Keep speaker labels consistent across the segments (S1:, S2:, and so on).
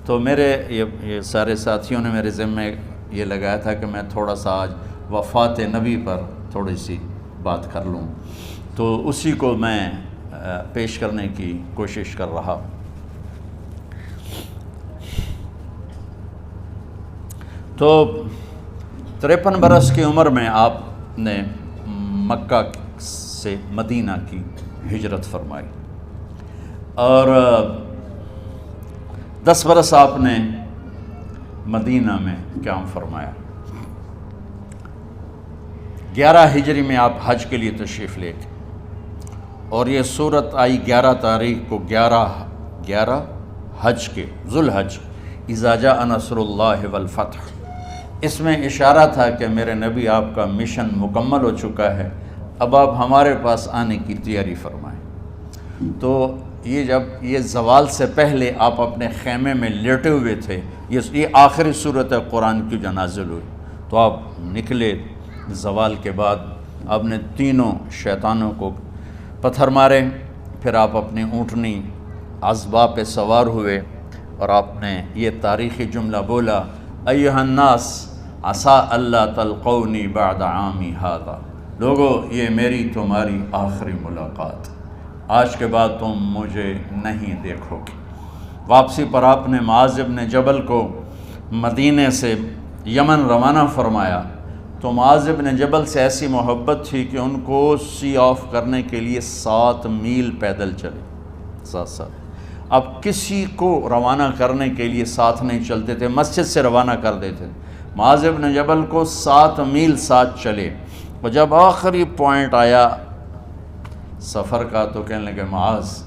S1: تو میرے یہ سارے ساتھیوں نے میرے ذمے یہ لگایا تھا کہ میں تھوڑا سا آج وفات نبی پر تھوڑی سی بات کر لوں، تو اسی کو میں پیش کرنے کی کوشش کر رہا۔ تو 53 برس کی عمر میں آپ نے مکہ سے مدینہ کی ہجرت فرمائی، اور 10 برس آپ نے مدینہ میں قیام فرمایا۔ 11 ہجری میں آپ حج کے لیے تشریف لے گئے، اور یہ صورت آئی 11 تاریخ کو 11 حج کے ذوالحج، اذا جاء نصر اللہ والفتح۔ اس میں اشارہ تھا کہ میرے نبی آپ کا مشن مکمل ہو چکا ہے، اب آپ ہمارے پاس آنے کی تیاری فرمائیں۔ تو یہ جب یہ زوال سے پہلے آپ اپنے خیمے میں لیٹے ہوئے تھے، یہ آخری صورت قرآن کی جو نازل ہوئی، تو آپ نکلے زوال کے بعد، آپ نے تینوں شیطانوں کو پتھر مارے، پھر آپ اپنی اونٹنی عذبہ پہ سوار ہوئے، اور آپ نے یہ تاریخی جملہ بولا، ایھا الناس عسیٰ اللہ تلقونی بعد عامی ھذا، لوگو یہ میری تمہاری آخری ملاقات، آج کے بعد تم مجھے نہیں دیکھو گے۔ واپسی پر آپ نے معاذ بن جبل کو مدینے سے یمن روانہ فرمایا، تو معاذ بن جبل سے ایسی محبت تھی کہ ان کو سی آف کرنے کے لیے 7 میل پیدل چلے، 7۔ اب کسی کو روانہ کرنے کے لیے ساتھ نہیں چلتے تھے، مسجد سے روانہ کر دیتے تھے، معاذ بن جبل کو 7 میل ساتھ چلے، اور جب آخری پوائنٹ آیا سفر کا تو کہنے لگے، معاذ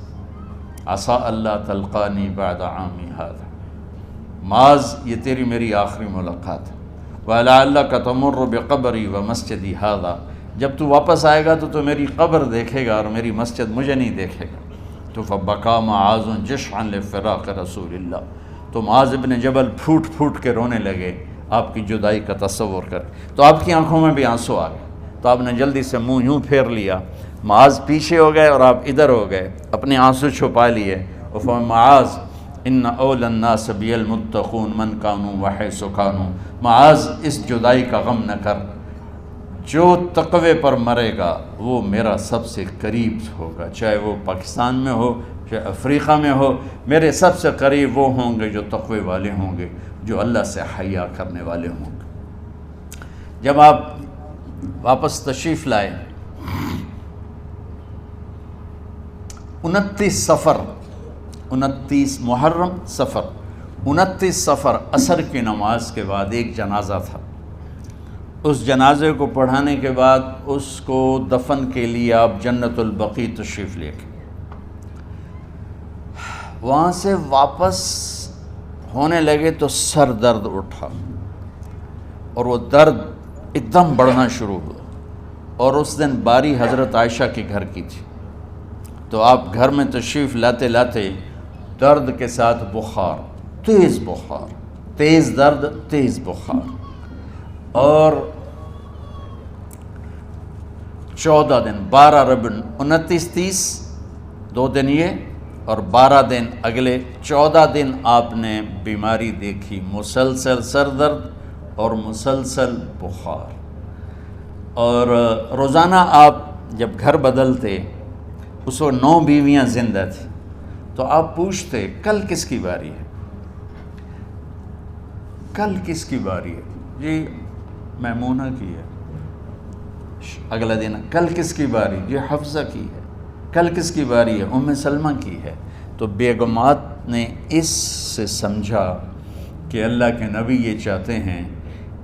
S1: عسیٰ اللہ تلقانی بعد عامی ھذا، معاذ یہ تیری میری آخری ملاقات ہے، وَلَعَلَّكَ تَمُرُّ بِقَبْرِي وَمَسْجِدِي ھذا، جب تو واپس آئے گا تو میری قبر دیکھے گا اور میری مسجد مجھے نہیں دیکھے گا۔ تو فَبَكَىٰ مُعَاذٌ جِشْعًا لِفِرَاقِ رسول اللہ، تو معاذ بن جبل پھوٹ پھوٹ کے رونے لگے آپ کی جدائی کا تصور کر، تو آپ کی آنکھوں میں بھی آنسو آ گئے، تو آپ نے جلدی سے منہ یوں پھیر لیا، معاذ پیچھے ہو گئے اور آپ ادھر ہو گئے، اپنے آنسو چھپا لیے، اور فرمایا، معاذ ان اول الناس بی المتقون من کانوا وحیث کانوا، معاذ اس جدائی کا غم نہ کر، جو تقوی پر مرے گا وہ میرا سب سے قریب ہوگا، چاہے وہ پاکستان میں ہو چاہے افریقہ میں ہو، میرے سب سے قریب وہ ہوں گے جو تقوی والے ہوں گے، جو اللہ سے حیا کرنے والے ہوں گے۔ جب آپ واپس تشریف لائے، 29 محرم صفر، 29 صفر عصر کی نماز کے بعد ایک جنازہ تھا، اس جنازے کو پڑھانے کے بعد اس کو دفن کے لیے آپ جنت البقیع تشریف لے گئے۔ وہاں سے واپس ہونے لگے تو سر درد اٹھا، اور وہ درد ایک دم بڑھنا شروع ہوا، اور اس دن باری حضرت عائشہ کے گھر کی تھی، تو آپ گھر میں تشریف لاتے لاتے درد کے ساتھ بخار، تیز درد تیز بخار، اور 14 دن 12 ربیع 29 30 2 دن یہ اور 12 دن اگلے 14 دن آپ نے بیماری دیکھی، مسلسل سر درد اور مسلسل بخار، اور روزانہ آپ جب گھر بدلتے، اس وقت 9 بیویاں زندہ تھیں، تو آپ پوچھتے کل کس کی باری ہے، کل کس کی باری ہے، جی میمونہ کی ہے، اگلا دن کل کس کی باری، جی حفصہ کی ہے، کل کس کی باری ہے، ام سلمہ کی ہے۔ تو بیگمات نے اس سے سمجھا کہ اللہ کے نبی یہ چاہتے ہیں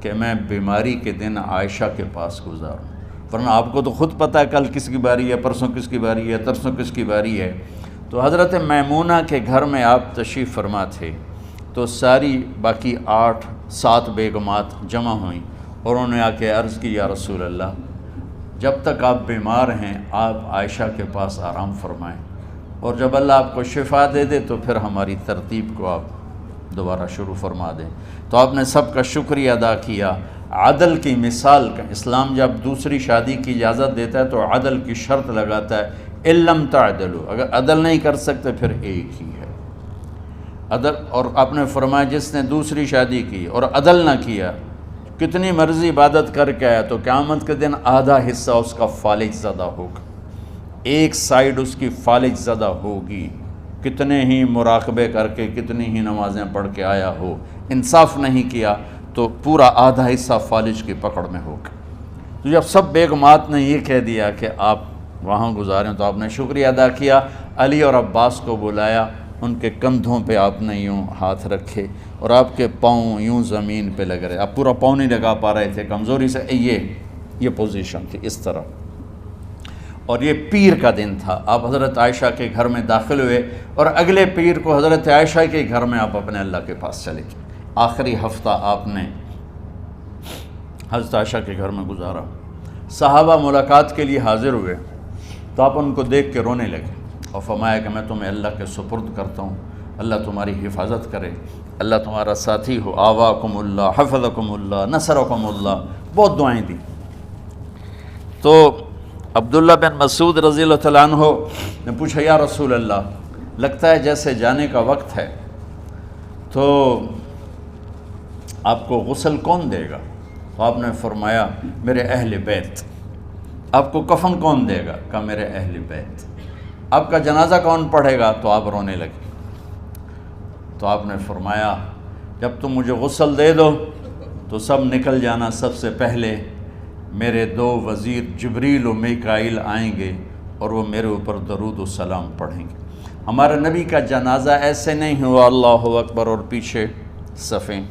S1: کہ میں بیماری کے دن عائشہ کے پاس گزاروں، ورنہ آپ کو تو خود پتہ ہے کل کس کی باری ہے، پرسوں کس کی باری ہے، ترسوں کس کی باری ہے۔ تو حضرت میمونہ کے گھر میں آپ تشریف فرما تھے، تو ساری باقی 7 بیگمات جمع ہوئیں، اور انہوں نے آ کے عرض کی، یا رسول اللہ، جب تک آپ بیمار ہیں آپ عائشہ کے پاس آرام فرمائیں، اور جب اللہ آپ کو شفا دے دے تو پھر ہماری ترتیب کو آپ دوبارہ شروع فرما دیں۔ تو آپ نے سب کا شکریہ ادا کیا، عدل کی مثال کا، اسلام جب دوسری شادی کی اجازت دیتا ہے تو عدل کی شرط لگاتا ہے، اِن لَمْ تَعْدِلُوا، اگر عدل نہیں کر سکتے پھر ایک ہی ہے۔ عدل، اور آپ نے فرمایا جس نے دوسری شادی کی اور عدل نہ کیا، کتنی مرضی عبادت کر کے آیا، تو قیامت کے دن آدھا حصہ اس کا فالج زدہ ہوگا، ایک سائیڈ اس کی فالج زدہ ہوگی، کتنے ہی مراقبے کر کے کتنی ہی نمازیں پڑھ کے آیا ہو، انصاف نہیں کیا تو پورا آدھا حصہ فالج کی پکڑ میں ہوگا۔ تو جب سب بیگمات نے یہ کہہ دیا کہ آپ وہاں گزاریں تو آپ نے شکریہ ادا کیا، علی اور عباس کو بلایا، ان کے کندھوں پہ آپ نے یوں ہاتھ رکھے اور آپ کے پاؤں یوں زمین پہ لگ رہے، آپ پورا پاؤں نہیں لگا پا رہے تھے کمزوری سے، یہ پوزیشن تھی اس طرح۔ اور یہ پیر کا دن تھا، آپ حضرت عائشہ کے گھر میں داخل ہوئے اور اگلے پیر کو حضرت عائشہ کے گھر میں آپ اپنے اللہ کے پاس چلے گئے۔ آخری ہفتہ آپ نے حضرت عائشہ کے گھر میں گزارا۔ صحابہ ملاقات کے لیے حاضر ہوئے تو آپ ان کو دیکھ کے رونے لگے اور فرمایا کہ میں تمہیں اللہ کے سپرد کرتا ہوں، اللہ تمہاری حفاظت کرے، اللہ تمہارا ساتھی ہو، آواکم اللہ، حفظکم اللہ، نصرکم اللہ، بہت دعائیں دی۔ تو عبداللہ بن مسعود رضی اللہ تعالیٰ عنہ نے پوچھا یا رسول اللہ، لگتا ہے جیسے جانے کا وقت ہے، تو آپ کو غسل کون دے گا؟ تو آپ نے فرمایا میرے اہل بیت۔ آپ کو کفن کون دے گا؟ کہا میرے اہل بیت۔ آپ کا جنازہ کون پڑھے گا؟ تو آپ رونے لگے۔ تو آپ نے فرمایا جب تم مجھے غسل دے دو تو سب نکل جانا، سب سے پہلے میرے دو وزیر جبریل و میکائیل آئیں گے اور وہ میرے اوپر درود و سلام پڑھیں گے۔ ہمارے نبی کا جنازہ ایسے نہیں ہوا اللہ اکبر اور پیچھے صفیں،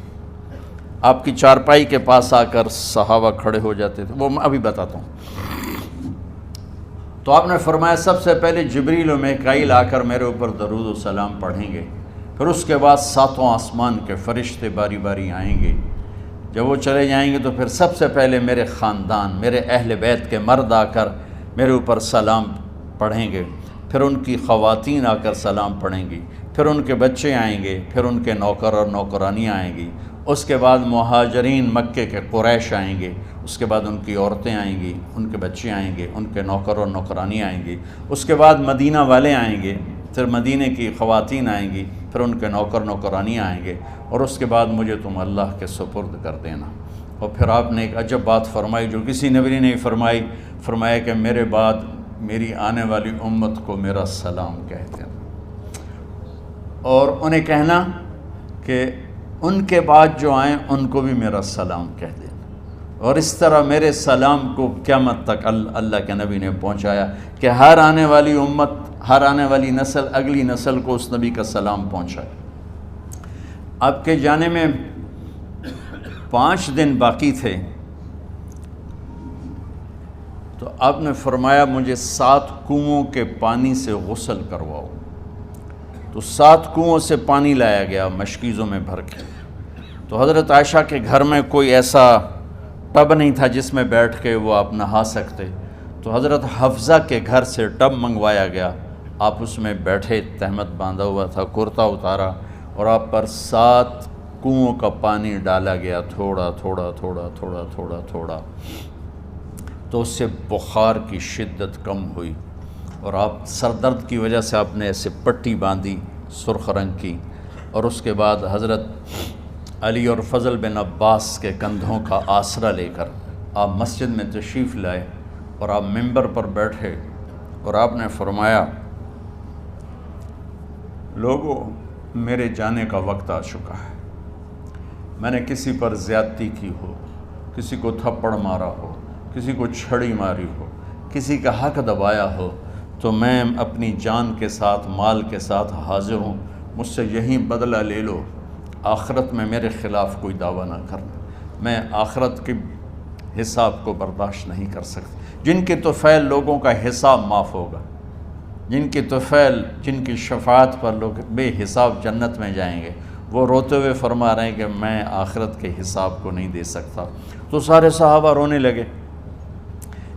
S1: آپ کی چارپائی کے پاس آ کر صحابہ کھڑے ہو جاتے تھے، وہ میں ابھی بتاتا ہوں۔ تو آپ نے فرمایا سب سے پہلے جبریل و میکائیل آ کر میرے اوپر درود و سلام پڑھیں گے، پھر اس کے بعد ساتوں آسمان کے فرشتے باری باری آئیں گے۔ جب وہ چلے جائیں گے تو پھر سب سے پہلے میرے خاندان، میرے اہل بیت کے مرد آ کر میرے اوپر سلام پڑھیں گے، پھر ان کی خواتین آ کر سلام پڑھیں گی، پھر ان کے بچے آئیں گے، پھر ان کے نوکر اور نوکرانیاں آئیں گی، اس کے بعد مہاجرین مکے کے قریش آئیں گے، اس کے بعد ان کی عورتیں آئیں گی، ان کے بچے آئیں گے، ان کے نوکر اور نوکرانی آئیں گی، اس کے بعد مدینہ والے آئیں گے، پھر مدینہ کی خواتین آئیں گی، پھر ان کے نوکر نوکرانی آئیں گے، اور اس کے بعد مجھے تم اللہ کے سپرد کر دینا۔ اور پھر آپ نے ایک عجب بات فرمائی جو کسی نبی نے نہیں فرمائی، فرمایا کہ میرے بعد میری آنے والی امت کو میرا سلام کہہ دینا، اور انہیں کہنا کہ ان کے بعد جو آئیں ان کو بھی میرا سلام کہہ دینا۔ اور اس طرح میرے سلام کو قیامت تک اللہ کے نبی نے پہنچایا کہ ہر آنے والی امت، ہر آنے والی نسل، اگلی نسل کو اس نبی کا سلام پہنچائے۔ آپ کے جانے میں 5 دن باقی تھے تو آپ نے فرمایا مجھے 7 کنوؤں کے پانی سے غسل کرواؤ۔ تو 7 کنوؤں سے پانی لایا گیا مشکیزوں میں بھر کے۔ تو حضرت عائشہ کے گھر میں کوئی ایسا ٹب نہیں تھا جس میں بیٹھ کے وہ آپ نہا سکتے، تو حضرت حفصہ کے گھر سے ٹب منگوایا گیا، آپ اس میں بیٹھے، تہمت باندھا ہوا تھا، کرتا اتارا، اور آپ پر 7 کنوؤں کا پانی ڈالا گیا، تھوڑا تھوڑا تھوڑا تھوڑا تھوڑا تھوڑا، تو اس سے بخار کی شدت کم ہوئی، اور آپ سر درد کی وجہ سے آپ نے ایسے پٹی باندھی سرخ رنگ کی، اور اس کے بعد حضرت علی اور فضل بن عباس کے کندھوں کا آسرا لے کر آپ مسجد میں تشریف لائے، اور آپ ممبر پر بیٹھے اور آپ نے فرمایا لوگوں میرے جانے کا وقت آ چکا ہے، میں نے کسی پر زیادتی کی ہو، کسی کو تھپڑ مارا ہو، کسی کو چھڑی ماری ہو، کسی کا حق دبایا ہو، تو میں اپنی جان کے ساتھ، مال کے ساتھ حاضر ہوں، مجھ سے یہیں بدلہ لے لو، آخرت میں میرے خلاف کوئی دعویٰ نہ کرنا، میں آخرت کے حساب کو برداشت نہیں کر سکتا۔ جن کے طفیل لوگوں کا حساب معاف ہوگا، جن کی طفیل، جن کی شفاعت پر لوگ بے حساب جنت میں جائیں گے، وہ روتے ہوئے فرما رہے ہیں کہ میں آخرت کے حساب کو نہیں دے سکتا۔ تو سارے صحابہ رونے لگے،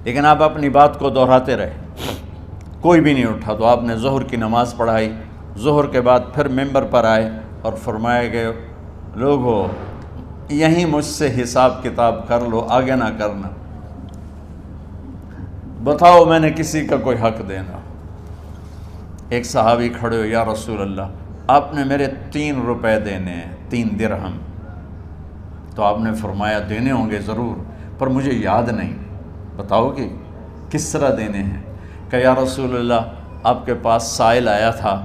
S1: لیکن آپ اپنی بات کو دہراتے رہے، کوئی بھی نہیں اٹھا۔ تو آپ نے ظہر کی نماز پڑھائی، ظہر کے بعد پھر ممبر پر آئے اور فرمایا کہ لوگو یہیں مجھ سے حساب کتاب کر لو، آگے نہ کرنا، بتاؤ میں نے کسی کا کوئی حق دینا۔ ایک صحابی کھڑے ہو، یا رسول اللہ آپ نے میرے 3 روپے دینے ہیں، 3 درہم۔ تو آپ نے فرمایا دینے ہوں گے ضرور، پر مجھے یاد نہیں، بتاؤ گے کس طرح دینے ہیں؟ کہ یا رسول اللہ آپ کے پاس سائل آیا تھا،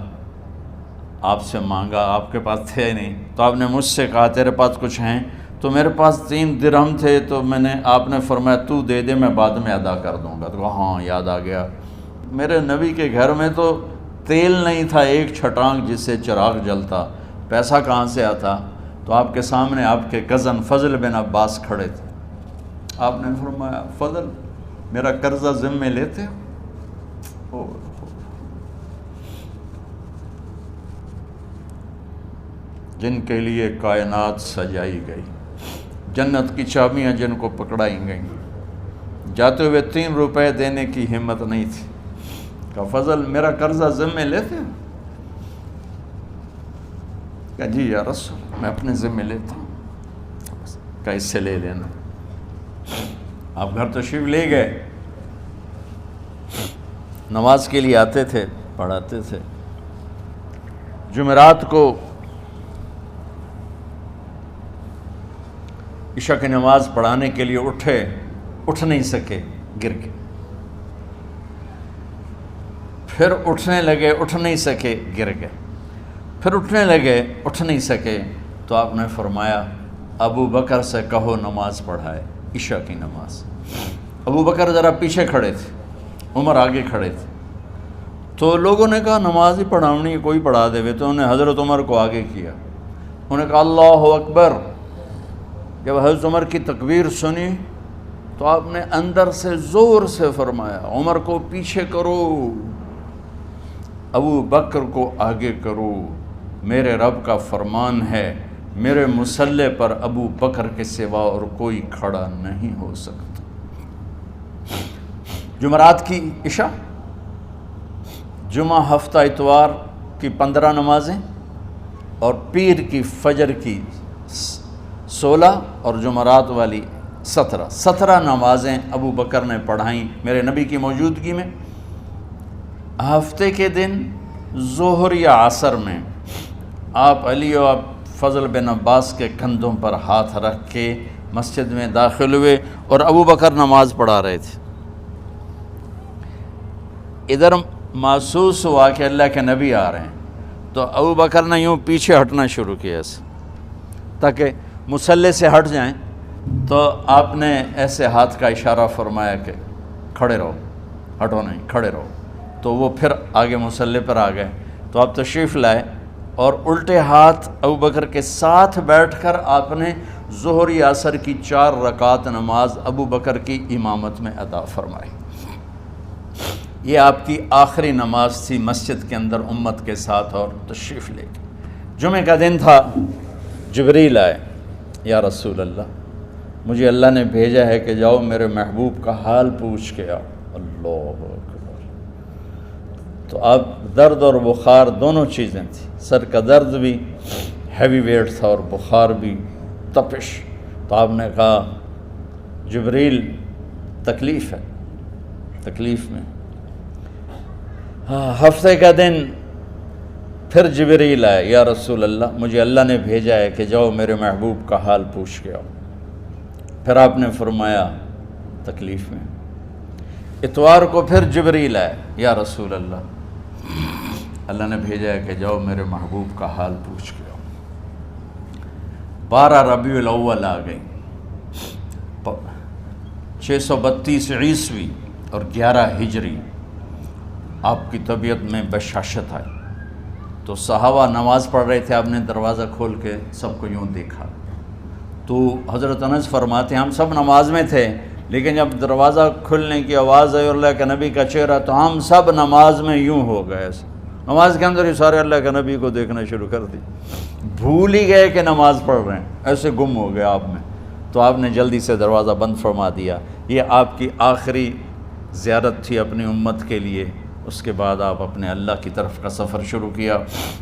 S1: آپ سے مانگا، آپ کے پاس تھے نہیں، تو آپ نے مجھ سے کہا تیرے پاس کچھ ہیں؟ تو میرے پاس 3 درہم تھے، تو آپ نے فرمایا تو دے دے، میں بعد میں ادا کر دوں گا۔ تو کہا ہاں یاد آ گیا، میرے نبی کے گھر میں تو تیل نہیں تھا ایک چھٹانگ جس سے چراغ جلتا، پیسہ کہاں سے آتا؟ تو آپ کے سامنے آپ کے کزن فضل بن عباس کھڑے تھے، آپ نے فرمایا فضل میرا قرضہ ذمہ لیتے ہو؟ جن کے لیے کائنات سجائی گئی، جنت کی چابیاں جن کو پکڑائی گئیں، جاتے ہوئے 3 روپے دینے کی ہمت نہیں تھی۔ کہا فضل میرا قرضہ ذمہ لیتے ہو؟ کہا جی یا رسول میں اپنے ذمہ لیتا ہوں۔ کہا اس سے لے لینا۔ آپ گھر تشریف لے گئے، نماز کے لیے آتے تھے، پڑھاتے تھے۔ جمعرات کو عشاء کی نماز پڑھانے کے لیے اٹھ نہیں سکے، گر کے، پھر اٹھنے لگے، اٹھ نہیں سکے، گر گئے، پھر اٹھنے لگے، اٹھ نہیں سکے، تو آپ نے فرمایا ابو بکر سے کہو نماز پڑھائے، عشاء کی نماز۔ ابو بکر ذرا پیچھے کھڑے تھے، عمر آگے کھڑے تھے، تو لوگوں نے کہا نماز ہی پڑھاؤنی ہے، کوئی پڑھا دے وے، تو انہوں نے حضرت عمر کو آگے کیا، انہوں نے کہا اللہ اکبر۔ جب حضرت عمر کی تکبیر سنی تو آپ نے اندر سے زور سے فرمایا عمر کو پیچھے کرو، ابو بکر کو آگے کرو، میرے رب کا فرمان ہے میرے مصلی پر ابو بکر کے سوا اور کوئی کھڑا نہیں ہو سکتا۔ جمعرات کی عشاء، جمعہ ہفتہ اتوار کی 15 نمازیں اور پیر کی فجر کی 16 اور جمعرات والی 17 نمازیں ابو بکر نے پڑھائیں میرے نبی کی موجودگی میں۔ ہفتے کے دن ظہر یا عصر میں آپ علی و فضل بن عباس کے کندھوں پر ہاتھ رکھ کے مسجد میں داخل ہوئے اور ابو بکر نماز پڑھا رہے تھے۔ ادھر محسوس ہوا کہ اللہ کے نبی آ رہے ہیں، تو ابو بکر نے یوں پیچھے ہٹنا شروع کیا ایسے تاکہ مصلی سے ہٹ جائیں، تو آپ نے ایسے ہاتھ کا اشارہ فرمایا کہ کھڑے رہو، ہٹو نہیں، کھڑے رہو۔ تو وہ پھر آگے مصلی پر آ گئے، تو آپ تشریف لائے اور الٹے ہاتھ ابو بکر کے ساتھ بیٹھ کر آپ نے ظہر یا عصر کی 4 رکعت نماز ابو بکر کی امامت میں ادا فرمائی۔ یہ آپ کی آخری نماز تھی مسجد کے اندر امت کے ساتھ اور تشریف لے کے۔ جمعہ کا دن تھا، جبریل آئے، یا رسول اللہ مجھے اللہ نے بھیجا ہے کہ جاؤ میرے محبوب کا حال پوچھ کے آؤ۔ اللہ اکبر۔ تو اب درد اور بخار دونوں چیزیں تھیں، سر کا درد بھی ہیوی ویٹ تھا اور بخار بھی، تپش۔ تو آپ نے کہا جبریل تکلیف ہے، تکلیف میں۔ ہفتے کا دن پھر جبریل آئے، یا رسول اللہ مجھے اللہ نے بھیجا ہے کہ جاؤ میرے محبوب کا حال پوچھ کے آؤ۔ پھر آپ نے فرمایا تکلیف میں۔ اتوار کو پھر جبریل آئے، یا رسول اللہ نے بھیجا ہے کہ جاؤ میرے محبوب کا حال پوچھ کے آؤ۔ 12 ربیع الاول آ گئی، 632 عیسوی اور 11 ہجری، آپ کی طبیعت میں بشاشت آئی۔ تو صحابہ نماز پڑھ رہے تھے، آپ نے دروازہ کھول کے سب کو یوں دیکھا، تو حضرت انس فرماتے ہیں ہم سب نماز میں تھے، لیکن جب دروازہ کھلنے کی آواز آئی اور اللہ کے نبی کا چہرہ، تو ہم سب نماز میں یوں ہو گئے، نماز کے اندر ہی سارے اللہ کے نبی کو دیکھنا شروع کر دی، بھول ہی گئے کہ نماز پڑھ رہے ہیں، ایسے گم ہو گئے آپ میں۔ تو آپ نے جلدی سے دروازہ بند فرما دیا۔ یہ آپ کی آخری زیارت تھی اپنی امت کے لیے۔ اس کے بعد آپ اپنے اللہ کی طرف کا سفر شروع کیا۔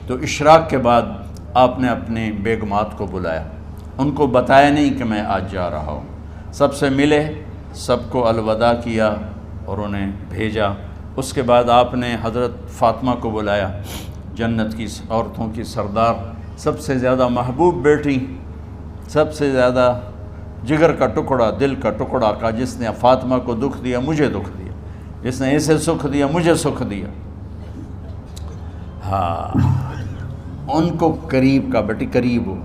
S1: تو اشراق کے بعد آپ نے اپنی بیگمات کو بلایا، ان کو بتایا نہیں کہ میں آج جا رہا ہوں، سب سے ملے، سب کو الوداع کیا اور انہیں بھیجا۔ اس کے بعد آپ نے حضرت فاطمہ کو بلایا، جنت کی عورتوں کی سردار، سب سے زیادہ محبوب بیٹی، سب سے زیادہ جگر کا ٹکڑا، دل کا ٹکڑا کا، جس نے فاطمہ کو دکھ دیا مجھے دکھ دیا، جس نے اسے سکھ دیا مجھے سکھ دیا۔ ہاں، ان کو قریب کا، بیٹی قریب ہو،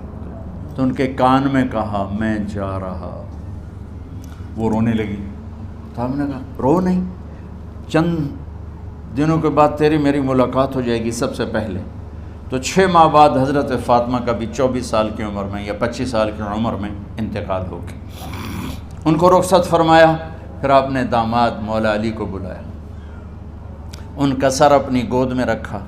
S1: تو ان کے کان میں کہا میں جا رہا۔ وہ رونے لگی، تو ہم نے کہا رو نہیں، چند دنوں کے بعد تیری میری ملاقات ہو جائے گی سب سے پہلے۔ تو 6 ماہ بعد حضرت فاطمہ کا بھی 24 سال کی عمر میں یا 25 سال کی عمر میں انتقال ہو گیا۔ ان کو رخصت فرمایا، پھر آپ نے داماد مولا علی کو بلایا، ان کا سر اپنی گود میں رکھا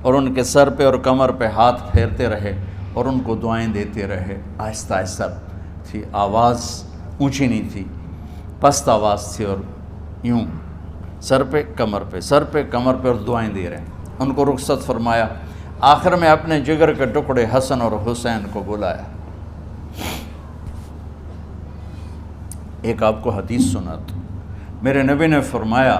S1: اور ان کے سر پہ اور کمر پہ ہاتھ پھیرتے رہے اور ان کو دعائیں دیتے رہے۔ آہستہ آہستہ تھی، آواز اونچی نہیں تھی، پست آواز تھی، اور یوں سر پہ کمر پہ، سر پہ کمر پہ، اور دعائیں دے رہے ہیں۔ ان کو رخصت فرمایا، آخر میں اپنے جگر کے ٹکڑے حسن اور حسین کو بلایا۔ ایک آپ کو حدیث سناتا ہوں، میرے نبی نے فرمایا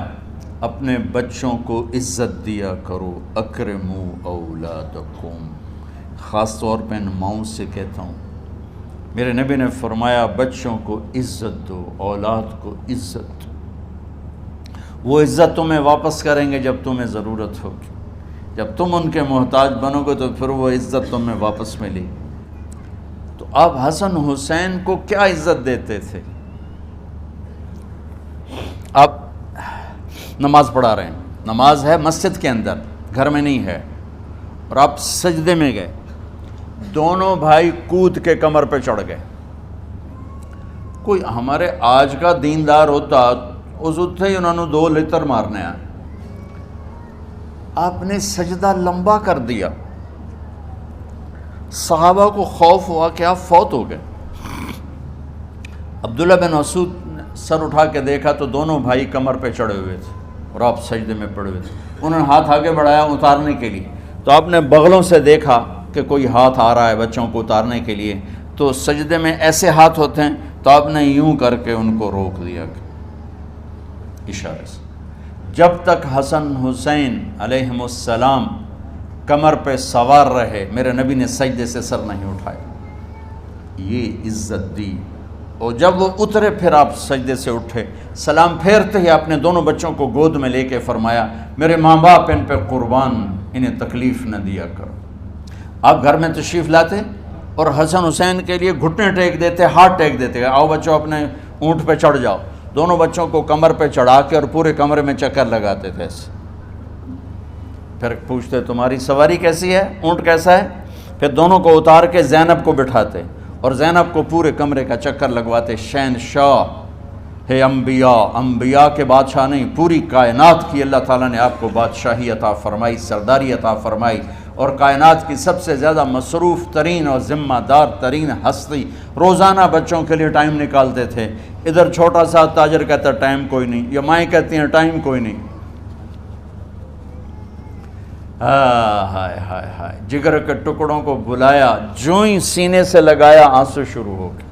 S1: اپنے بچوں کو عزت دیا کرو، اکرموا اولادکم، خاص طور پہ ان ماؤں سے کہتا ہوں۔ میرے نبی نے فرمایا بچوں کو عزت دو، اولاد کو عزت دو، وہ عزت تمہیں واپس کریں گے جب تمہیں ضرورت ہوگی، جب تم ان کے محتاج بنو گے تو پھر وہ عزت تمہیں واپس ملے۔ تو آپ حسن حسین کو کیا عزت دیتے تھے؟ آپ نماز پڑھا رہے ہیں، نماز ہے مسجد کے اندر، گھر میں نہیں ہے، اور آپ سجدے میں گئے، دونوں بھائی کود کے کمر پہ چڑھ گئے۔ کوئی ہمارے آج کا دیندار ہوتا اس اٹھتے ہی انہوں نے 2 لتر مارنے آئے، آپ نے سجدہ لمبا کر دیا، صحابہ کو خوف ہوا کہ آپ فوت ہو گئے۔ عبداللہ بن مسعود نے سر اٹھا کے دیکھا تو دونوں بھائی کمر پہ چڑھے ہوئے تھے اور آپ سجدے میں پڑے ہوئے تھے۔ انہوں نے ہاتھ آگے بڑھایا اتارنے کے لیے، تو آپ نے بغلوں سے دیکھا کہ کوئی ہاتھ آ رہا ہے بچوں کو اتارنے کے لیے، تو سجدے میں ایسے ہاتھ ہوتے ہیں، تو آپ نے یوں کر کے ان کو روک دیا اشارے سے۔ جب تک حسن حسین علیہم السلام کمر پہ سوار رہے میرے نبی نے سجدے سے سر نہیں اٹھایا، یہ عزت دی۔ اور جب وہ اترے پھر آپ سجدے سے اٹھے، سلام پھیرتے ہی آپ نے دونوں بچوں کو گود میں لے کے فرمایا میرے ماں باپ ان پہ قربان، انہیں تکلیف نہ دیا کرو۔ آپ گھر میں تشریف لاتے اور حسن حسین کے لیے گھٹنے ٹیک دیتے، ہاتھ ٹیک دیتے، آؤ بچوں اپنے اونٹ پہ چڑھ جاؤ۔ دونوں بچوں کو کمر پہ چڑھا کے اور پورے کمرے میں چکر لگاتے تھے ایسے، پھر پوچھتے تمہاری سواری کیسی ہے، اونٹ کیسا ہے، پھر دونوں کو اتار کے زینب کو بٹھاتے اور زینب کو پورے کمرے کا چکر لگواتے۔ شہنشاہ ہے انبیاء، انبیاء کے بادشاہ نہیں، پوری کائنات کی اللہ تعالیٰ نے آپ کو بادشاہی عطا فرمائی، سرداری عطا فرمائی، اور کائنات کی سب سے زیادہ مصروف ترین اور ذمہ دار ترین ہستی روزانہ بچوں کے لیے ٹائم نکالتے تھے۔ ادھر چھوٹا سا تاجر کہتا ہے ٹائم کوئی نہیں، یا مائیں کہتی ہیں ٹائم کوئی نہیں۔ ہائے ہائے ہائے، جگر کے ٹکڑوں کو بلایا، جو ہی سینے سے لگایا آنسو شروع ہو گئے۔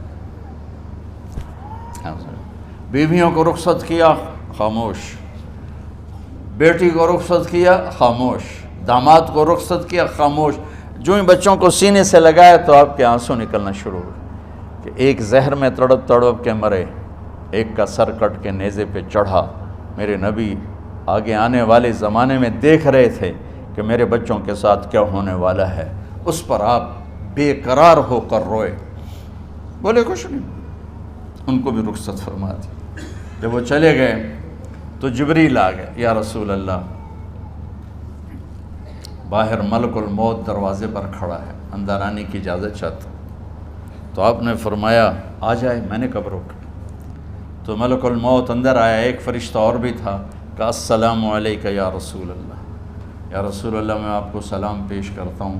S1: بیویوں کو رخصت کیا، خاموش، بیٹی کو رخصت کیا، خاموش، داماد کو رخصت کیا، خاموش۔ جو ہی بچوں کو سینے سے لگایا تو آپ کے آنسو نکلنا شروع ہوئے کہ ایک زہر میں تڑپ تڑپ کے مرے، ایک کا سر کٹ کے نیزے پہ چڑھا۔ میرے نبی آگے آنے والے زمانے میں دیکھ رہے تھے کہ میرے بچوں کے ساتھ کیا ہونے والا ہے، اس پر آپ بے قرار ہو کر روئے، بولے کچھ نہیں، ان کو بھی رخصت فرما دی۔ جب وہ چلے گئے تو جبریل آ گئے، یا رسول اللہ باہر ملک الموت دروازے پر کھڑا ہے، اندر آنے کی اجازت چاہتا۔ تو آپ نے فرمایا آ جائے، میں نے کب روکا؟ تو ملک الموت اندر آیا، ایک فرشتہ اور بھی تھا، کہا السلام علیکہ یا رسول اللہ، یا رسول اللہ میں آپ کو سلام پیش کرتا ہوں،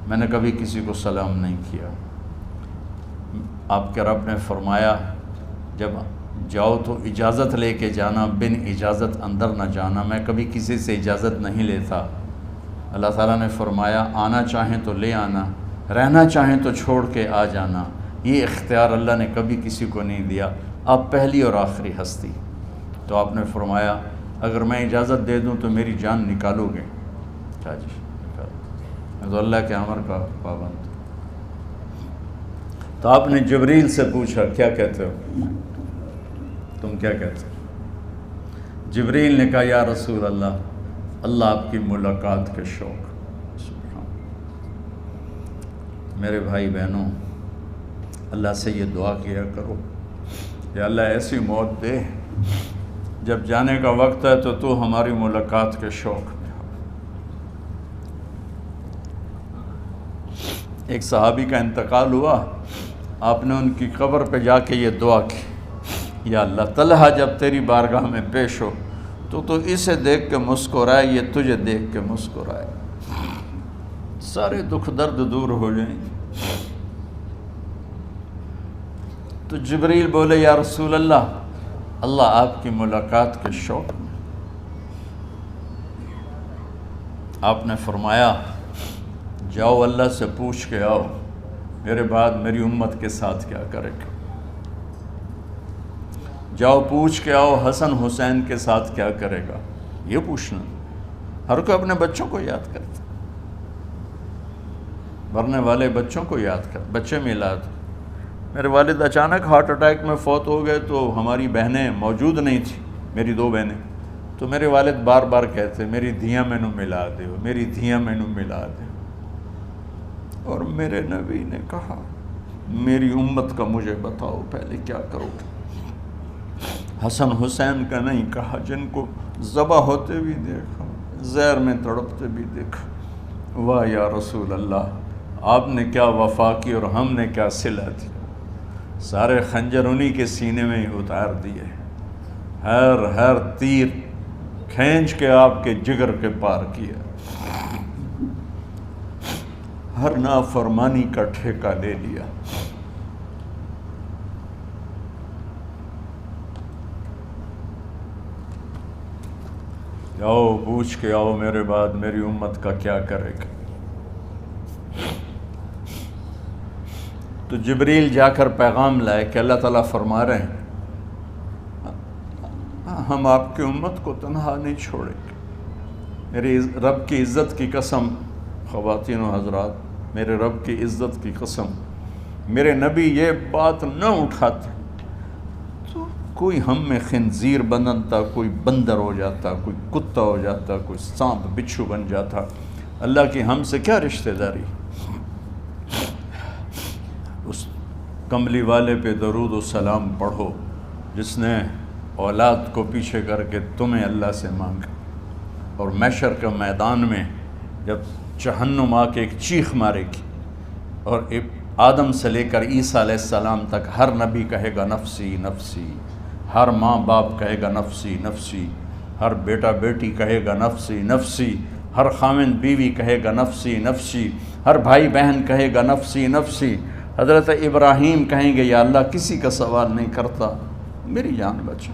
S1: میں نے کبھی کسی کو سلام نہیں کیا۔ آپ کے رب نے فرمایا جب جاؤ تو اجازت لے کے جانا، بن اجازت اندر نہ جانا، میں کبھی کسی سے اجازت نہیں لیتا۔ اللہ تعالیٰ نے فرمایا آنا چاہیں تو لے آنا، رہنا چاہیں تو چھوڑ کے آ جانا، یہ اختیار اللہ نے کبھی کسی کو نہیں دیا، آپ پہلی اور آخری ہستی۔ تو آپ نے فرمایا اگر میں اجازت دے دوں تو میری جان نکالو گے؟ کیا جی نکالو۔ میں تو اللہ کے امر کا پابند ہوں۔ تو آپ نے جبریل سے پوچھا کیا کہتے ہو، تم کیا کہتے ہو؟ جبریل نے کہا یا رسول اللہ آپ کی ملاقات کے شوق۔ میرے بھائی بہنوں، اللہ سے یہ دعا کیا کرو کہ اللہ ایسی موت دے جب جانے کا وقت ہے تو ہماری ملاقات کے شوق میں ہو۔ ایک صحابی کا انتقال ہوا، آپ نے ان کی قبر پہ جا کے یہ دعا کی، یا اللہ طلحہ جب تیری بارگاہ میں پیش ہو تو اسے دیکھ کے مسکرائے، یہ تجھے دیکھ کے مسکرائے، سارے دکھ درد دور ہو جائیں۔ تو جبریل بولے یا رسول اللہ آپ کی ملاقات کے شوق میں۔ آپ نے فرمایا جاؤ اللہ سے پوچھ کے آؤ میرے بعد میری امت کے ساتھ کیا کرے گا، جاؤ پوچھ کے آؤ حسن حسین کے ساتھ کیا کرے گا۔ یہ پوچھنا، ہر کوئی اپنے بچوں کو یاد کرتا، مرنے والے بچوں کو یاد کر، بچے میلاد۔ میرے والد اچانک ہارٹ اٹیک میں فوت ہو گئے تو ہماری بہنیں موجود نہیں تھیں، میری 2 بہنیں، تو میرے والد بار بار کہتے میری دھیاں میں نو ملا دیو، میری دھیاں میں نو ملا دیو۔ اور میرے نبی نے کہا میری امت کا مجھے بتاؤ پہلے کیا کرو گے۔ حسن حسین کا نہیں کہا، جن کو ذبح ہوتے بھی دیکھا، زہر میں تڑپتے بھی دیکھا۔ واہ یا رسول اللہ، آپ نے کیا وفا کی اور ہم نے کیا صلہ دی، سارے خنجر انہی کے سینے میں ہی اتار دیے، ہر تیر کھینچ کے آپ کے جگر کے پار کیا، ہر نافرمانی کا ٹھیکہ لے لیا۔ جاؤ پوچھ کے آؤ میرے بعد میری امت کا کیا کرے گا۔ تو جبریل جا کر پیغام لائے کہ اللہ تعالیٰ فرما رہے ہیں ہم آپ کی امت کو تنہا نہیں چھوڑیں گے۔ میرے رب کی عزت کی قسم، خواتین و حضرات، میرے رب کی عزت کی قسم، میرے نبی یہ بات نہ اٹھاتے تو کوئی ہم میں خنزیر بنتا، کوئی بندر ہو جاتا، کوئی کتا ہو جاتا، کوئی سانپ بچھو بن جاتا۔ اللہ کی ہم سے کیا رشتہ داری۔ اس کملی والے پہ درود و سلام پڑھو جس نے اولاد کو پیچھے کر کے تمہیں اللہ سے مانگا، اور محشر کے میدان میں جب جہنم آ کے ایک چیخ مارے گی اور آدم سے لے کر عیسیٰ علیہ السلام تک ہر نبی کہے گا نفسی نفسی، ہر ماں باپ کہے گا نفسی نفسی، ہر بیٹا بیٹی کہے گا نفسی نفسی، ہر خاوند بیوی کہے گا نفسی نفسی، ہر بھائی بہن کہے گا نفسی نفسی۔ حضرت ابراہیم کہیں گے یا اللہ کسی کا سوال نہیں کرتا، میری جان بچا۔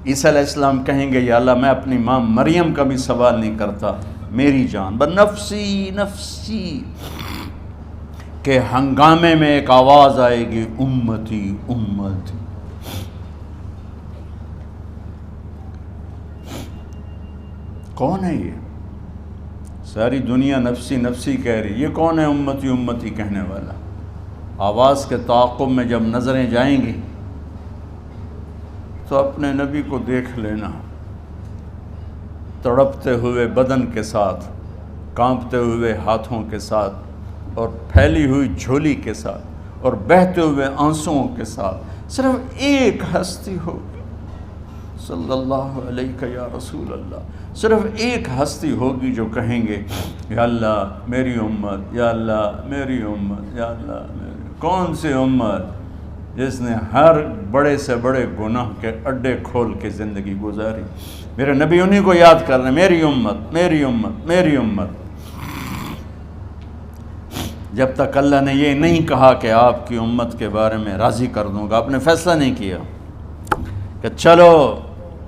S1: عیسیٰ علیہ السلام کہیں گے یا اللہ میں اپنی ماں مریم کا بھی سوال نہیں کرتا، میری جان نفسی نفسی۔ کہ ہنگامے میں ایک آواز آئے گی امتی امتی۔ کون ہے یہ؟ ساری دنیا نفسی نفسی کہہ رہی، یہ کون ہے امتی امتی کہنے والا؟ آواز کے تعاقب میں جب نظریں جائیں گی تو اپنے نبی کو دیکھ لینا، تڑپتے ہوئے بدن کے ساتھ، کانپتے ہوئے ہاتھوں کے ساتھ، اور پھیلی ہوئی جھولی کے ساتھ، اور بہتے ہوئے آنسوؤں کے ساتھ۔ صرف ایک ہستی ہوگی، صلی اللہ علیہ یا رسول اللہ، صرف ایک ہستی ہوگی جو کہیں گے یا اللہ میری امت، یا اللہ میری امت، یا اللہ میری۔ کون سی امت؟ جس نے ہر بڑے سے بڑے گناہ کے اڈے کھول کے زندگی گزاری۔ میرے نبی انہی کو یاد کر رہے ہیں، میری امت میری امت میری امت۔ جب تک اللہ نے یہ نہیں کہا کہ آپ کی امت کے بارے میں راضی کر دوں گا، آپ نے فیصلہ نہیں کیا کہ چلو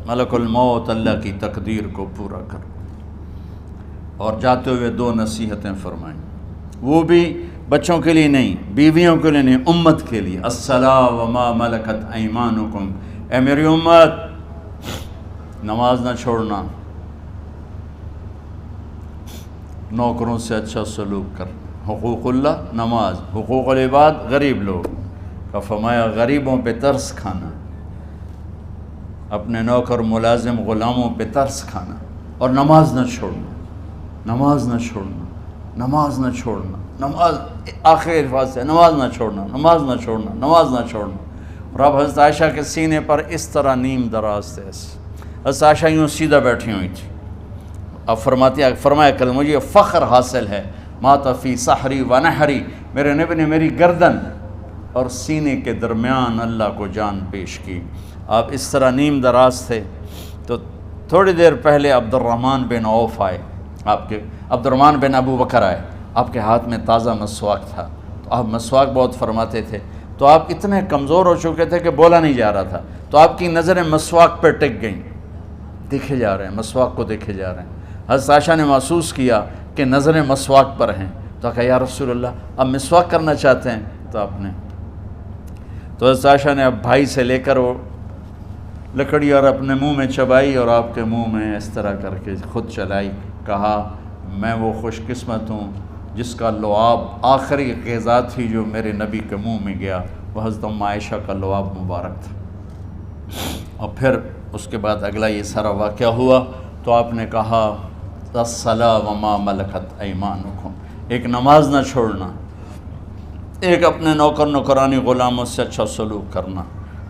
S1: ملک الموت اللہ کی تقدیر کو پورا کر، اور جاتے ہوئے 2 نصیحتیں فرمائیں، وہ بھی بچوں کے لیے نہیں، بیویوں کے لیے نہیں، امت کے لیے۔ الصلاۃ وما ملکت ایمانکم، اے میری امت نماز نہ چھوڑنا، نوکروں سے اچھا سلوک کر، حقوق اللہ نماز، حقوق العباد غریب لوگ کا فرمایا غریبوں پہ ترس کھانا، اپنے نوکر ملازم غلاموں پہ ترس کھانا، اور نماز نہ چھوڑنا، نماز نہ چھوڑنا، نماز نہ چھوڑنا، نماز آخری الفاظ سے نماز نہ چھوڑنا، نماز نہ چھوڑنا، نماز نہ چھوڑنا۔ اور اب حضرت عائشہ کے سینے پر اس طرح نیم دراز تھے، حضرت عائشہ یوں سیدھا بیٹھی ہوئی تھی۔ اب فرمایا کریں مجھے فخر حاصل ہے، مات فی سحری و نحری، میرے نبی نے میری گردن اور سینے کے درمیان اللہ کو جان پیش کی۔ آپ اس طرح نیم دراز تھے تو تھوڑی دیر پہلے عبد الرحمن بن عوف آئے، عبد الرحمن بن ابو بکر آئے، آپ کے ہاتھ میں تازہ مسواک تھا، تو آپ مسواک بہت فرماتے تھے، تو آپ اتنے کمزور ہو چکے تھے کہ بولا نہیں جا رہا تھا، تو آپ کی نظریں مسواک پہ ٹک گئیں، دیکھے جا رہے ہیں، مسواک کو دیکھے جا رہے ہیں۔ حضرت عائشہ نے محسوس کیا کہ نظریں مسواک پر ہیں، تو کہا یا رسول اللہ اب مسواک کرنا چاہتے ہیں، تو حضرت عائشہ نے اب بھائی سے لے کر وہ لکڑی اور اپنے منہ میں چبائی اور آپ کے منہ میں اس طرح کر کے خود چلائی، کہا میں وہ خوش قسمت ہوں جس کا لعاب آخری غذا تھی جو میرے نبی کے منہ میں گیا، وہ حضرت ام عائشہ کا لعاب مبارک تھا۔ اور پھر اس کے بعد اگلا یہ سارا واقعہ ہوا، تو آپ نے کہا الصلاۃ وما ملکت ایمانکم، ایک نماز نہ چھوڑنا، ایک اپنے نوکر نوکرانی غلاموں سے اچھا سلوک کرنا،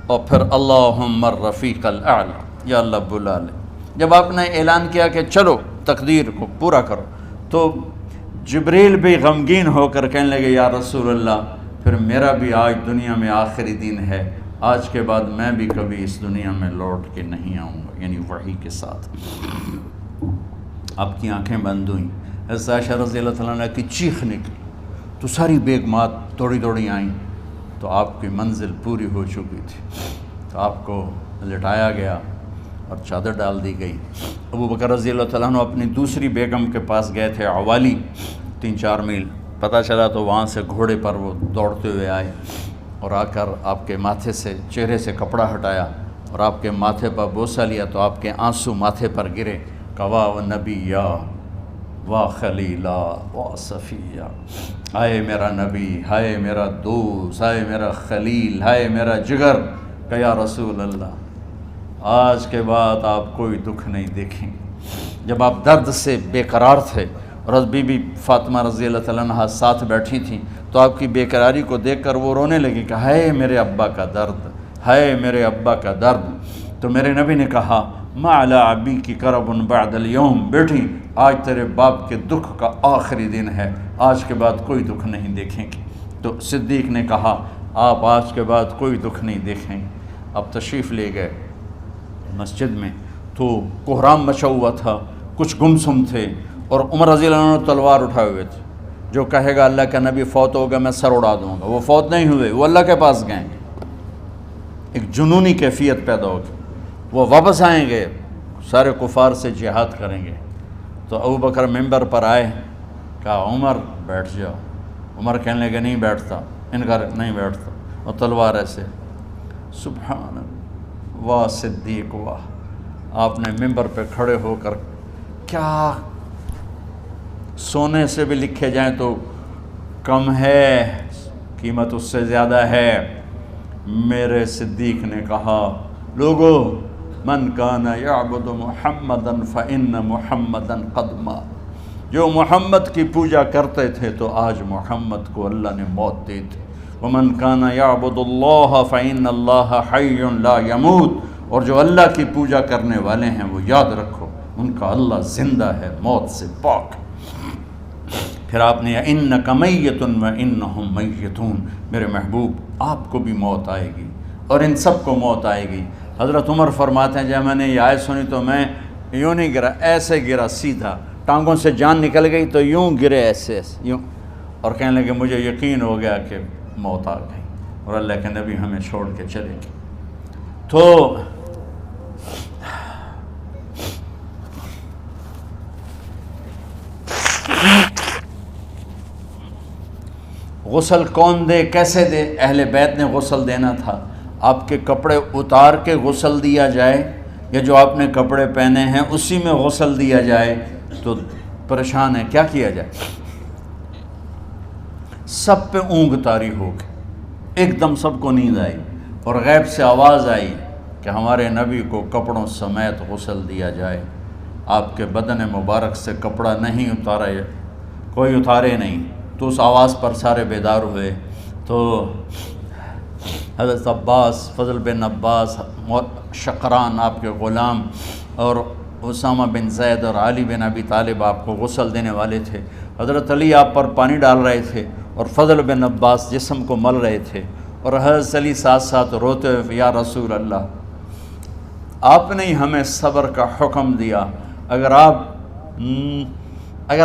S1: اور پھر اللہم الرفیق الاعلی، یا اللہ بلا لے۔ جب آپ نے اعلان کیا کہ چلو تقدیر کو پورا کرو، تو جبریل بھی غمگین ہو کر کہنے لگے یا رسول اللہ پھر میرا بھی آج دنیا میں آخری دن ہے، آج کے بعد میں بھی کبھی اس دنیا میں لوٹ کے نہیں آؤں گا، یعنی وحی کے ساتھ۔ آپ کی آنکھیں بند ہوئیں، حضرت عائشہ رضی اللہ تعالیٰ عنہ کی چیخ نکلی، تو ساری بیگمات دوڑی دوڑی آئیں، تو آپ کی منزل پوری ہو چکی تھی، تو آپ کو لٹایا گیا اور چادر ڈال دی گئی۔ ابو بکر رضی اللہ تعالیٰ عنہ اپنی دوسری بیگم کے پاس گئے تھے عوالی، 3-4 میل، پتہ چلا تو وہاں سے گھوڑے پر وہ دوڑتے ہوئے آئے اور آ کر آپ کے ماتھے سے چہرے سے کپڑا ہٹایا اور آپ کے ماتھے پر بوسہ لیا، تو آپ کے آنسو ماتھے پر گرے، کہ واہ نبیّا واہ خلیلا واہ صفیہ، ہائے میرا نبی، ہائے میرا دوست، ہائے میرا خلیل، ہائے میرا جگر، کہ یا رسول اللہ آج کے بعد آپ کوئی دکھ نہیں دیکھیں گے۔ جب آپ درد سے بے قرار تھے اور بی بی فاطمہ رضی اللہ تعالیٰ عنہ ساتھ بیٹھی تھیں، تو آپ کی بے قراری کو دیکھ کر وہ رونے لگی کہ ہائے میرے ابا کا درد، ہائے میرے ابا کا درد۔ تو میرے نبی نے کہا ما علی ابی کی کرب بعد اليوم، بیٹی آج تیرے باپ کے دکھ کا آخری دن ہے، آج کے بعد کوئی دکھ نہیں دیکھیں گے۔ تو صدیق نے کہا آپ آج کے بعد کوئی دکھ نہیں دیکھیں گے۔ اب تشریف لے گئے مسجد میں، تو کوہرام مچا ہوا تھا، کچھ گمسم تھے، اور عمر رضی اللہ عنہ تلوار اٹھائے ہوئے تھے، جو کہے گا اللہ کا نبی فوت ہوگا میں سر اڑا دوں گا، وہ فوت نہیں ہوئے، وہ اللہ کے پاس گئے، ایک جنونی کیفیت پیدا ہوگی، وہ واپس آئیں گے، سارے کفار سے جہاد کریں گے۔ تو ابو بکر ممبر پر آئے، کہا عمر بیٹھ جاؤ، عمر کہنے لگے نہیں بیٹھتا، انکار نہیں بیٹھتا، اور تلوار ایسے، سبحان اللہ، واہ صدیق واہ۔ آپ نے ممبر پہ کھڑے ہو کر، کیا سونے سے بھی لکھے جائیں تو کم ہے، قیمت اس سے زیادہ ہے، میرے صدیق نے کہا لوگو من کان یعبد محمدا فإن محمدا قد مات، جو محمد کی پوجا کرتے تھے تو آج محمد کو اللہ نے موت دی تھی، ومن کان یعبد اللہ فإن اللہ حی لا یموت، اور جو اللہ کی پوجا کرنے والے ہیں وہ یاد رکھو ان کا اللہ زندہ ہے، موت سے پاک۔ پھر آپ نے انک میت وانہم میتون، میرے محبوب آپ کو بھی موت آئے گی اور ان سب کو موت آئے گی۔ حضرت عمر فرماتے ہیں جب میں نے یہ آیت سنی تو میں یوں نہیں گرا، ایسے گرا سیدھا، ٹانگوں سے جان نکل گئی تو یوں گرے ایسے یوں، اور کہنے لگے مجھے یقین ہو گیا کہ موت آ گئی اور اللہ کے نبی ہمیں چھوڑ کے چلے گئے۔ تو غسل کون دے، کیسے دے؟ اہل بیت نے غسل دینا تھا۔ آپ کے کپڑے اتار کے غسل دیا جائے یا جو آپ نے کپڑے پہنے ہیں اسی میں غسل دیا جائے، تو پریشان ہیں، کیا کیا جائے؟ سب پہ اونگ طاری ہو گئی، ایک دم سب کو نیند آئی، اور غیب سے آواز آئی کہ ہمارے نبی کو کپڑوں سمیت غسل دیا جائے، آپ کے بدن مبارک سے کپڑا نہیں اتارے، کوئی اتارے نہیں۔ تو اس آواز پر سارے بیدار ہوئے۔ تو حضرت عباس، فضل بن عباس، شقران آپ کے غلام، اور اسامہ بن زید اور علی بن ابی طالب آپ کو غسل دینے والے تھے۔ حضرت علی آپ پر پانی ڈال رہے تھے اور فضل بن عباس جسم کو مل رہے تھے، اور حضرت علی ساتھ ساتھ روتے ہوئے، یا رسول اللہ، آپ نے ہمیں صبر کا حکم دیا، اگر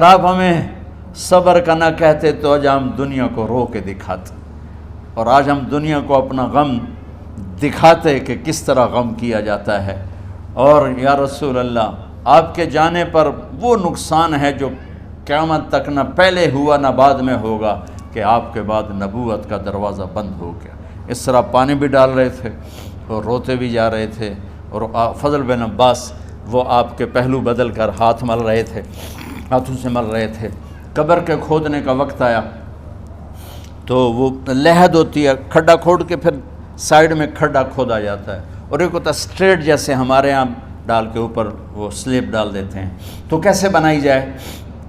S1: آپ ہمیں صبر کا نہ کہتے تو آج ہم دنیا کو رو کے دکھاتے، اور آج ہم دنیا کو اپنا غم دکھاتے کہ کس طرح غم کیا جاتا ہے۔ اور یا رسول اللہ، آپ کے جانے پر وہ نقصان ہے جو قیامت تک نہ پہلے ہوا نہ بعد میں ہوگا، کہ آپ کے بعد نبوت کا دروازہ بند ہو گیا۔ اس طرح پانی بھی ڈال رہے تھے اور روتے بھی جا رہے تھے، اور فضل بن عباس وہ آپ کے پہلو بدل کر ہاتھ مل رہے تھے، ہاتھوں سے مل رہے تھے۔ قبر کے کھودنے کا وقت آیا تو وہ لحد ہوتی ہے، کھڈا کھود کے پھر سائیڈ میں کھڈا کھودا جاتا ہے، اور ایک ہوتا اسٹریٹ جیسے ہمارے ہاں ڈال کے اوپر وہ سلیب ڈال دیتے ہیں، تو کیسے بنائی جائے؟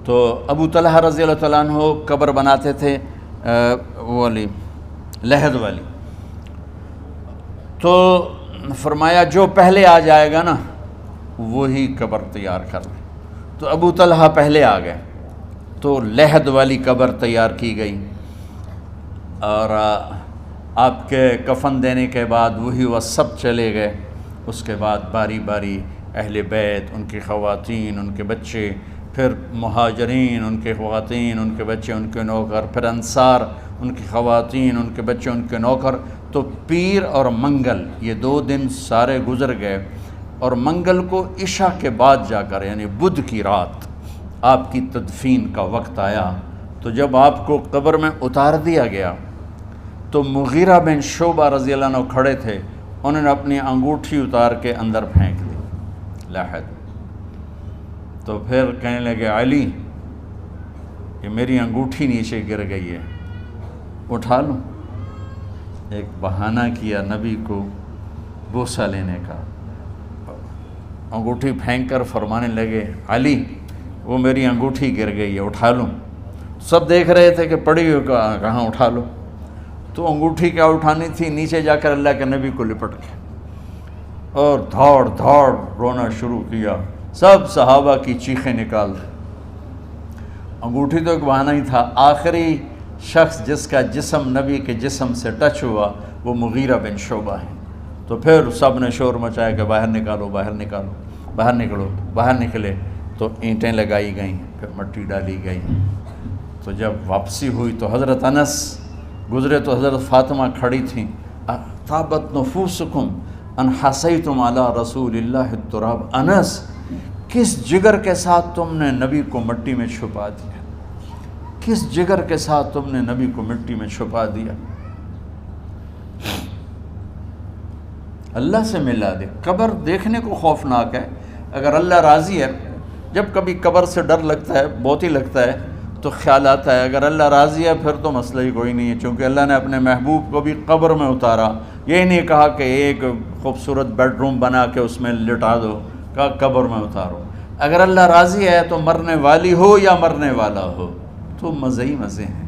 S1: تو ابو طلحہ رضی اللہ تعالیٰ عنہ قبر بناتے تھے وہ والی لحد والی، تو فرمایا جو پہلے آ جائے گا نا وہی قبر تیار کر لے۔ تو ابو طلحہ پہلے آ گئے، تو لحد والی قبر تیار کی گئی، اور آپ کے کفن دینے کے بعد وہی وہ سب چلے گئے۔ اس کے بعد باری باری اہل بیت، ان کی خواتین، ان کے بچے، پھر مہاجرین، ان کے خواتین، ان کے بچے، ان کے نوکر، پھر انصار، ان کی خواتین، ان کے بچے، ان کے نوکر۔ تو پیر اور منگل یہ 2 دن سارے گزر گئے، اور منگل کو عشاء کے بعد جا کر یعنی بدھ کی رات آپ کی تدفین کا وقت آیا۔ تو جب آپ کو قبر میں اتار دیا گیا تو مغیرہ بن شعبہ رضی اللہ عنہ کھڑے تھے، انہوں نے اپنی انگوٹھی اتار کے اندر پھینک دی لحد۔ تو پھر کہنے لگے، علی کہ میری انگوٹھی نیچے گر گئی ہے، اٹھا لوں؟ ایک بہانہ کیا نبی کو بوسہ لینے کا، انگوٹھی پھینک کر فرمانے لگے، علی وہ میری انگوٹھی گر گئی ہے، اٹھا لوں؟ سب دیکھ رہے تھے کہ پڑی ہوئی کہاں اٹھا لو۔ تو انگوٹھی کیا اٹھانی تھی، نیچے جا کر اللہ کے نبی کو لپٹ گیا اور دھاڑ دھاڑ رونا شروع کیا، سب صحابہ کی چیخیں نکال دی۔ انگوٹھی تو ایک بہانہ ہی تھا، آخری شخص جس کا جسم نبی کے جسم سے ٹچ ہوا وہ مغیرہ بن شعبہ ہے۔ تو پھر سب نے شور مچایا کہ باہر نکالو، باہر نکالو، باہر نکلو۔ باہر نکلے تو اینٹیں لگائی گئیں، پھر مٹی ڈالی گئی۔ تو جب واپسی ہوئی تو حضرت انس گزرے تو حضرت فاطمہ کھڑی تھیں، طابت نفوسکم ان حسیتم علی رسول اللہ التراب۔ انس، کس جگر کے ساتھ تم نے نبی کو مٹی میں چھپا دیا، کس جگر کے ساتھ تم نے نبی کو مٹی میں چھپا دیا۔ اللہ سے ملا دے۔ قبر دیکھنے کو خوفناک ہے، اگر اللہ راضی ہے، جب کبھی قبر سے ڈر لگتا ہے، بہت ہی لگتا ہے، تو خیال آتا ہے اگر اللہ راضی ہے پھر تو مسئلہ ہی کوئی نہیں ہے، چونکہ اللہ نے اپنے محبوب کو بھی قبر میں اتارا۔ یہ نہیں کہا کہ ایک خوبصورت بیڈ روم بنا کے اس میں لٹا دو، کہا قبر میں اتارو۔ اگر اللہ راضی ہے تو مرنے والی ہو یا مرنے والا ہو تو مزے ہی مزے ہیں۔